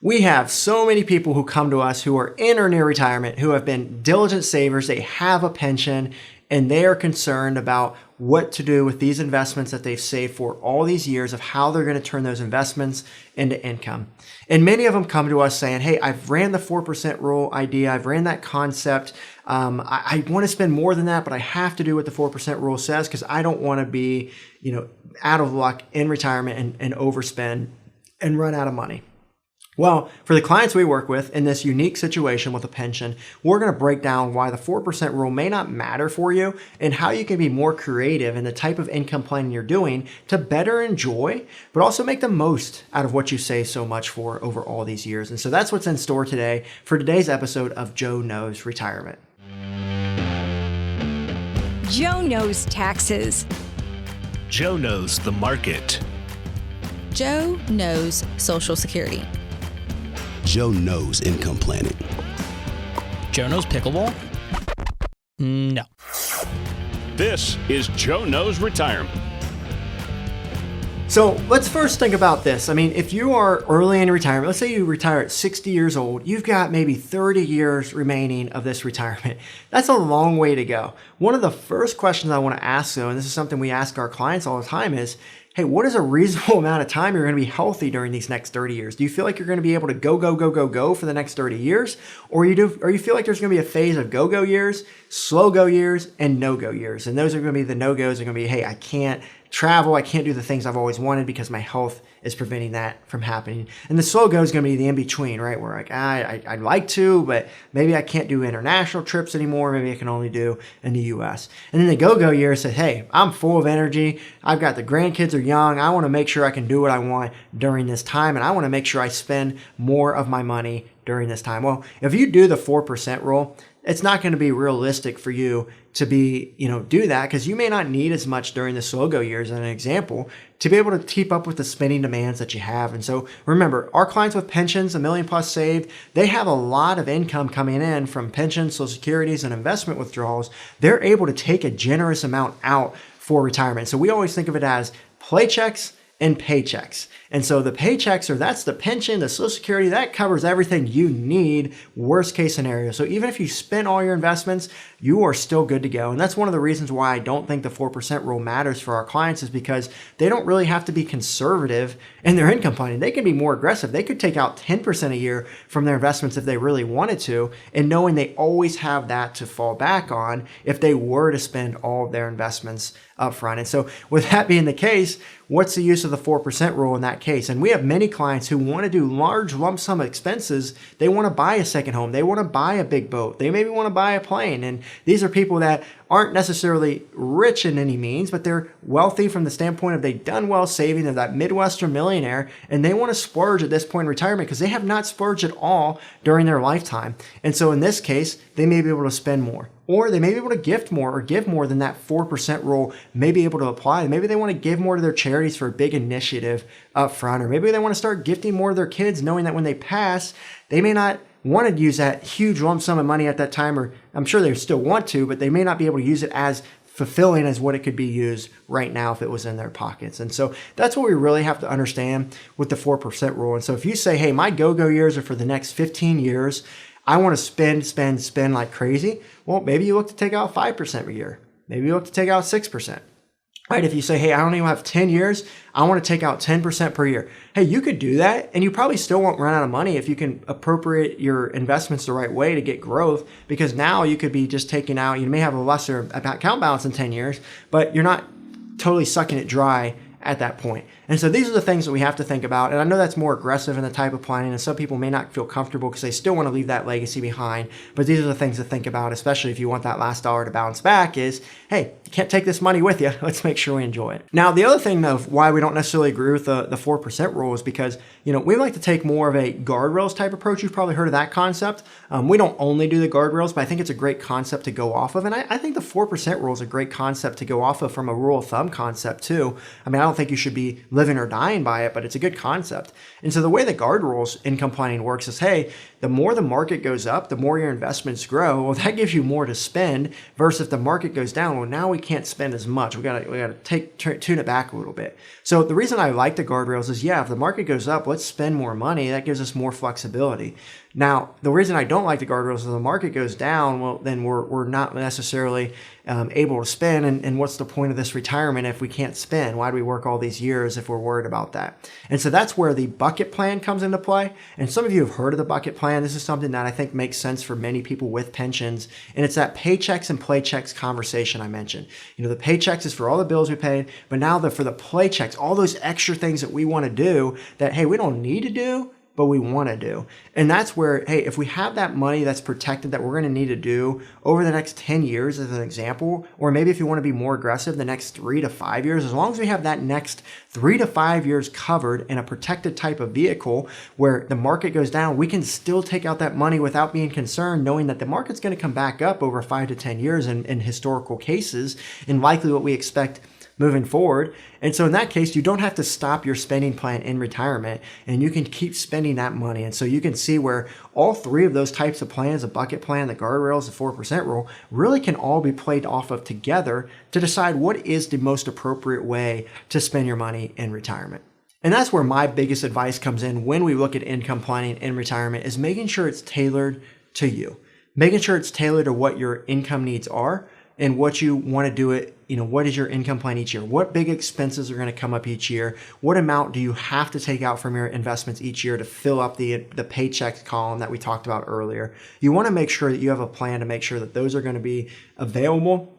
We have so many people who come to us who are in or near retirement, who have been diligent savers, they have a pension, and they are concerned about what to do with these investments that they've saved for all these years, of how they're going to turn those investments into income. And many of them come to us saying, hey, I've ran the 4% rule idea, I've ran that concept, I want to spend more than that, but I have to do what the 4% rule says because I don't want to be, out of luck in retirement and overspend and run out of money. Well, for the clients we work with in this unique situation with a pension, we're going to break down why the 4% rule may not matter for you and how you can be more creative in the type of income planning you're doing to better enjoy, but also make the most out of what you save so much for over all these years. And so that's what's in store today for today's episode of Joe Knows Retirement. Joe knows taxes. Joe knows the market. Joe knows Social Security. Joe knows income planning. Joe knows pickleball? No. This is Joe Knows Retirement. So let's first think about this. I mean, if you are early in retirement, let's say you retire at 60 years old, you've got maybe 30 years remaining of this retirement. That's a long way to go. One of the first questions I want to ask, though, and this is something we ask our clients all the time, is, hey, what is a reasonable amount of time you're going to be healthy during these next 30 years? Do you feel like you're going to be able to go for the next 30 years? Or you feel like there's going to be a phase of go years, slow go years, and no-go years? And those are going to be the no-goes are going to be, hey, I can't travel, I can't do the things I've always wanted because my health is preventing that from happening. And the slow go is going to be the in-between, right? Where like, I'd like to, but maybe I can't do international trips anymore. Maybe I can only do in the US. And then the go year says, hey, I'm full of energy. I've got the grandkids are young. I want to make sure I can do what I want during this time. And I want to make sure I spend more of my money during this time. Well, if you do the 4% rule, it's not going to be realistic for you to be, do that because you may not need as much during the slow go years, as an example, to be able to keep up with the spending demands that you have. And so remember, our clients with pensions, $1 million plus saved, they have a lot of income coming in from pensions, Social Securities, and investment withdrawals. They're able to take a generous amount out for retirement. So we always think of it as Playchecks and Paychecks. And so the Paychecks, that's the pension, the Social Security, that covers everything you need, worst case scenario. So even if you spend all your investments, you are still good to go. And that's one of the reasons why I don't think the 4% rule matters for our clients, is because they don't really have to be conservative in their income planning. They can be more aggressive. They could take out 10% a year from their investments if they really wanted to, and knowing they always have that to fall back on if they were to spend all of their investments up front. And so with that being the case, what's the use of the 4% rule in that case? And we have many clients who want to do large lump sum expenses. They want to buy a second home. They want to buy a big boat. They maybe want to buy a plane. And these are people that aren't necessarily rich in any means, but they're wealthy from the standpoint of they've done well saving. They're that Midwestern millionaire, and they want to splurge at this point in retirement because they have not splurged at all during their lifetime. And so in this case, they may be able to spend more, or they may be able to gift more or give more than that 4% rule may be able to apply. Maybe they want to give more to their charities for a big initiative up front, or maybe they want to start gifting more to their kids, knowing that when they pass, they may not want to use that huge lump sum of money at that time, or I'm sure they still want to, but they may not be able to use it as fulfilling as what it could be used right now if it was in their pockets. And so that's what we really have to understand with the 4% rule. And so if you say, hey, my go years are for the next 15 years, I want to spend like crazy. Well, maybe you look to take out 5% a year. Maybe you look to take out 6%. Right? If you say, hey, I don't even have 10 years, I want to take out 10% per year. Hey, you could do that, and you probably still won't run out of money if you can appropriate your investments the right way to get growth, because now you could be just taking out, you may have a lesser account balance in 10 years, but you're not totally sucking it dry at that point. And so these are the things that we have to think about. And I know that's more aggressive in the type of planning, and some people may not feel comfortable because they still want to leave that legacy behind. But these are the things to think about, especially if you want that last dollar to bounce back, is, hey, you can't take this money with you. Let's make sure we enjoy it. Now, the other thing of why we don't necessarily agree with the 4% rule is because, we like to take more of a guardrails type approach. You've probably heard of that concept. We don't only do the guardrails, but I think it's a great concept to go off of. And I think the 4% rule is a great concept to go off of from a rule of thumb concept too. I mean, I don't think you should be living living or dying by it, but it's a good concept. And so the way the Guardrails income planning works is, hey, the more the market goes up, the more your investments grow. Well, that gives you more to spend versus if the market goes down, well, now we can't spend as much. We gotta tune it back a little bit. So the reason I like the Guardrails is, yeah, if the market goes up, let's spend more money. That gives us more flexibility. Now, the reason I don't like the Guardrails is if the market goes down, well, then we're not necessarily able to spend. And what's the point of this retirement if we can't spend? Why do we work all these years if we're worried about that? And so that's where the bucket plan comes into play. And some of you have heard of the bucket plan. This is something that I think makes sense for many people with pensions. And it's that Paychecks and Playchecks conversation I mentioned. You know, the Paychecks is for all the bills we paid, but now for the Playchecks, all those extra things that we want to do that, hey, we don't need to do, but we want to do. And that's where, hey, if we have that money that's protected that we're going to need to do over the next 10 years as an example, or maybe if you want to be more aggressive, the next 3 to 5 years, as long as we have that next 3 to 5 years covered in a protected type of vehicle where the market goes down, we can still take out that money without being concerned, knowing that the market's going to come back up over 5 to 10 years in historical cases, and likely what we expect moving forward. And so in that case, you don't have to stop your spending plan in retirement, and you can keep spending that money. And so you can see where all three of those types of plans, the bucket plan, the Guardrails, the 4% rule, really can all be played off of together to decide what is the most appropriate way to spend your money in retirement. And that's where my biggest advice comes in when we look at income planning in retirement, is making sure it's tailored to you, making sure it's tailored to what your income needs are and what you want to do it. You know, what is your income plan each year? What big expenses are going to come up each year? What amount do you have to take out from your investments each year to fill up the paychecks column that we talked about earlier? You want to make sure that you have a plan to make sure that those are going to be available,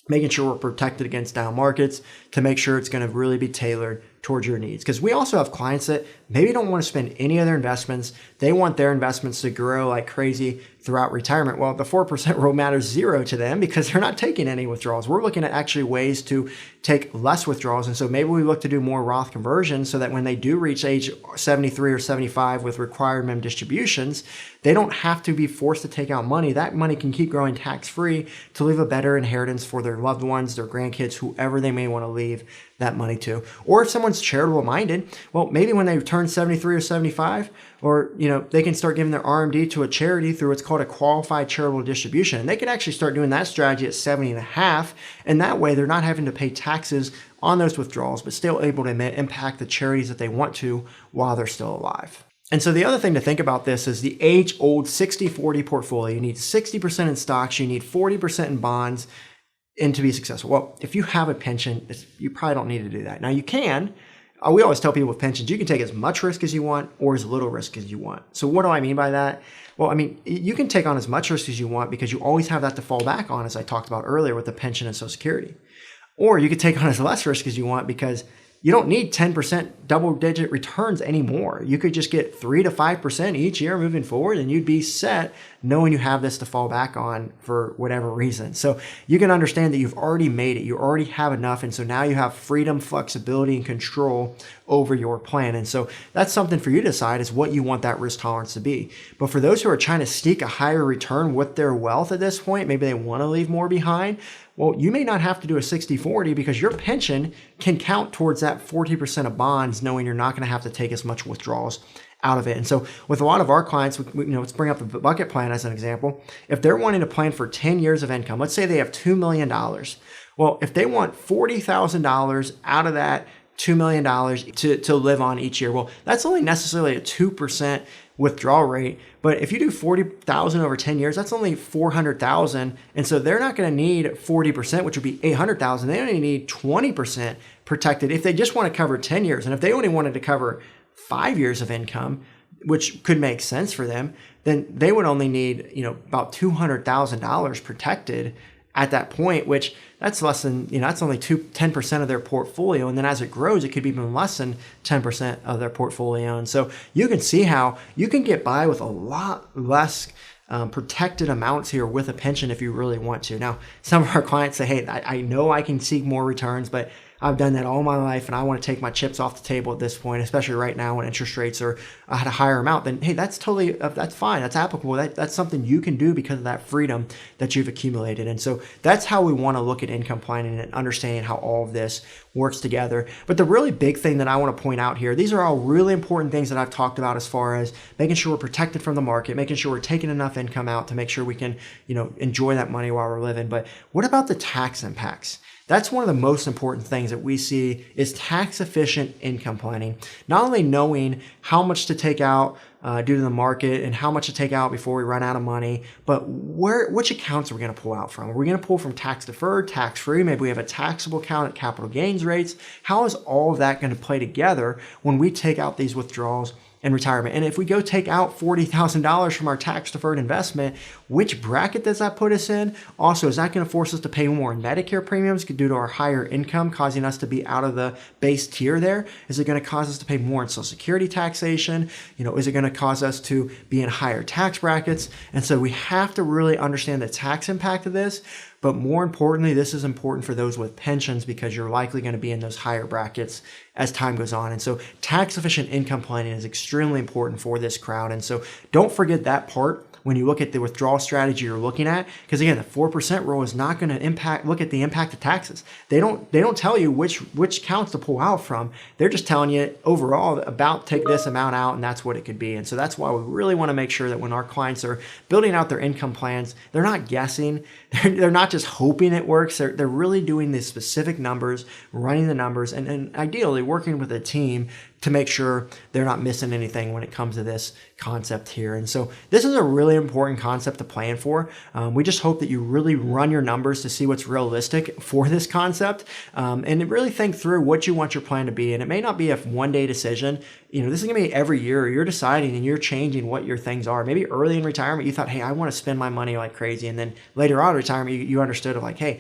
making sure we're protected against down markets, to make sure it's going to really be tailored towards your needs. Because we also have clients that maybe don't want to spend any other investments. They want their investments to grow like crazy throughout retirement. Well, the 4% rule matters zero to them because they're not taking any withdrawals. We're looking at actually ways to take less withdrawals. And so maybe we look to do more Roth conversions so that when they do reach age 73 or 75 with required minimum distributions, they don't have to be forced to take out money. That money can keep growing tax-free to leave a better inheritance for their loved ones, their grandkids, whoever they may want to leave that money to. Or if someone's charitable minded, well, maybe when they turn 73 or 75, or, you know, they can start giving their RMD to a charity through what's called a qualified charitable distribution. And they can actually start doing that strategy at 70 and a half. And that way they're not having to pay taxes on those withdrawals, but still able to impact the charities that they want to while they're still alive. And so the other thing to think about this is the age-old 60-40 portfolio. You need 60% in stocks, you need 40% in bonds, and to be successful. Well, if you have a pension, you probably don't need to do that. Now you can. We always tell people with pensions, you can take as much risk as you want or as little risk as you want. So what do I mean by that? Well, I mean, you can take on as much risk as you want because you always have that to fall back on, as I talked about earlier with the pension and Social Security. Or you could take on as less risk as you want because you don't need 10% double-digit returns anymore. You could just get 3 to 5% each year moving forward, and you'd be set knowing you have this to fall back on for whatever reason. So you can understand that you've already made it. You already have enough, and so now you have freedom, flexibility, and control over your plan. And so that's something for you to decide is what you want that risk tolerance to be. But for those who are trying to sneak a higher return with their wealth at this point, maybe they want to leave more behind, well, you may not have to do a 60-40 because your pension can count towards that 40% of bonds, knowing you're not going to have to take as much withdrawals out of it. And so with a lot of our clients, let's bring up the bucket plan as an example. If they're wanting to plan for 10 years of income, let's say they have $2 million. Well, if they want $40,000 out of that $2 million to live on each year, well, that's only necessarily a 2% withdrawal rate. But if you do 40,000 over 10 years, that's only 400,000. And so they're not going to need 40%, which would be 800,000. They only need 20% protected if they just want to cover 10 years. And if they only wanted to cover 5 years of income, which could make sense for them, then they would only need, about $200,000 protected at that point, which that's less than, that's only 10% of their portfolio. And then as it grows, it could be even less than 10% of their portfolio. And so you can see how you can get by with a lot less protected amounts here with a pension if you really want to. Now, some of our clients say, hey, I know I can seek more returns, but I've done that all my life and I want to take my chips off the table at this point, especially right now when interest rates are at a higher amount, then hey, that's totally, that's fine. That's applicable. That's something you can do because of that freedom that you've accumulated. And so that's how we want to look at income planning and understanding how all of this works together. But the really big thing that I want to point out here, these are all really important things that I've talked about as far as making sure we're protected from the market, making sure we're taking enough income out to make sure we can, enjoy that money while we're living. But what about the tax impacts? That's one of the most important things that we see is tax efficient income planning. Not only knowing how much to take out due to the market and how much to take out before we run out of money, but which accounts are we going to pull out from? Are we going to pull from tax deferred, tax free? Maybe we have a taxable account at capital gains rates. How is all of that going to play together when we take out these withdrawals in retirement? And if we go take out $40,000 from our tax deferred investment, which bracket does that put us in? Also, is that going to force us to pay more in Medicare premiums due to our higher income, causing us to be out of the base tier there? Is it going to cause us to pay more in Social Security taxation? Is it going to cause us to be in higher tax brackets? And so we have to really understand the tax impact of this. But more importantly, this is important for those with pensions because you're likely going to be in those higher brackets as time goes on. And so tax efficient income planning is extremely important for this crowd. And so don't forget that part when you look at the withdrawal strategy you're looking at, because again, the 4% rule is not going to look at the impact of taxes. They don't tell you which accounts to pull out from. They're just telling you overall about take this amount out and that's what it could be. And so that's why we really want to make sure that when our clients are building out their income plans, they're not guessing. They're not just hoping it works. They're really doing the specific numbers, running the numbers, and ideally working with a team to make sure they're not missing anything when it comes to this concept here. And so this is a really important concept to plan for. We just hope that you really run your numbers to see what's realistic for this concept and really think through what you want your plan to be. And it may not be a one-day decision. This is going to be every year. You're deciding and you're changing what your things are. Maybe early in retirement, you thought, hey, I want to spend my money like crazy. And then later on in retirement, you understood like, hey,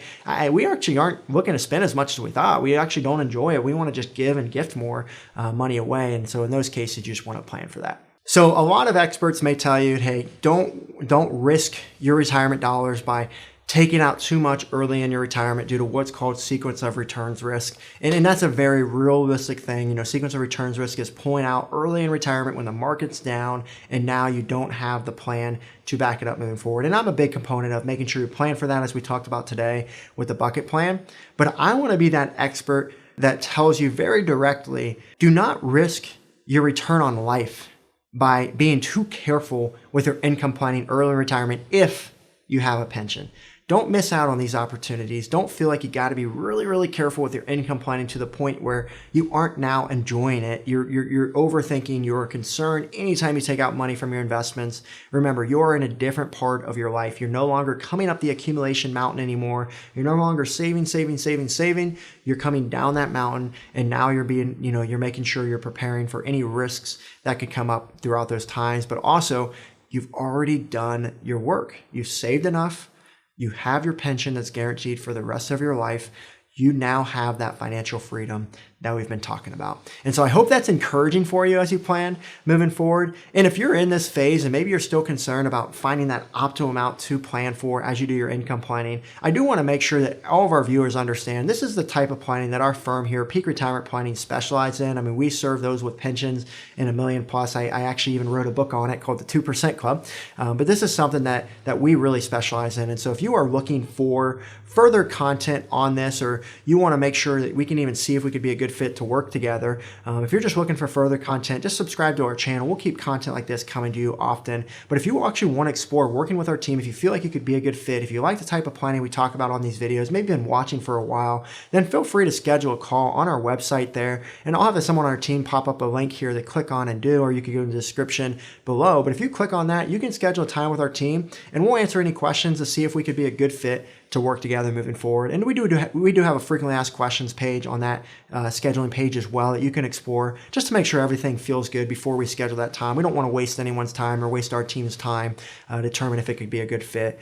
we actually aren't looking to spend as much as we thought. We actually don't enjoy it. We want to just give and gift more money away. And so in those cases, you just want to plan for that. So a lot of experts may tell you, hey, don't risk your retirement dollars by taking out too much early in your retirement due to what's called sequence of returns risk. And that's a very realistic thing. Sequence of returns risk is pulling out early in retirement when the market's down and now you don't have the plan to back it up moving forward. And I'm a big component of making sure you plan for that as we talked about today with the bucket plan. But I want to be that expert that tells you very directly, do not risk your return on life by being too careful with your income planning early in retirement if you have a pension. Don't miss out on these opportunities. Don't feel like you got to be really, really careful with your income planning to the point where you aren't now enjoying it. You're overthinking, you're concerned anytime you take out money from your investments. Remember, you're in a different part of your life. You're no longer coming up the accumulation mountain anymore. You're no longer saving. You're coming down that mountain, and now you're making sure you're preparing for any risks that could come up throughout those times. But also, you've already done your work. You've saved enough. You have your pension that's guaranteed for the rest of your life. You now have that financial freedom that we've been talking about. And so I hope that's encouraging for you as you plan moving forward. And if you're in this phase and maybe you're still concerned about finding that optimal amount to plan for as you do your income planning, I do want to make sure that all of our viewers understand this is the type of planning that our firm here, Peak Retirement Planning, specializes in. I mean, we serve those with pensions in $1 million plus. I actually even wrote a book on it called the 2% Club. But this is something that we really specialize in. And so if you are looking for further content on this, or you want to make sure that we can even see if we could be a good fit to work together. If you're just looking for further content, just subscribe to our channel. We'll keep content like this coming to you often. But if you actually want to explore working with our team, if you feel like you could be a good fit, if you like the type of planning we talk about on these videos, maybe been watching for a while, then feel free to schedule a call on our website there. And I'll have someone on our team pop up a link here to click on and do, or you can go in the description below. But if you click on that, you can schedule a time with our team and we'll answer any questions to see if we could be a good fit to work together moving forward. And we do have a frequently asked questions page on that scheduling page as well that you can explore just to make sure everything feels good before we schedule that time. We don't want to waste anyone's time or waste our team's time to determine if it could be a good fit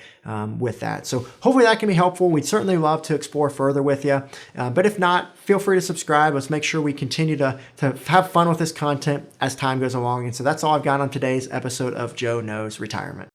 with that. So hopefully that can be helpful. We'd certainly love to explore further with you. But if not, feel free to subscribe. Let's make sure we continue to have fun with this content as time goes along. And so that's all I've got on today's episode of Joe Knows Retirement.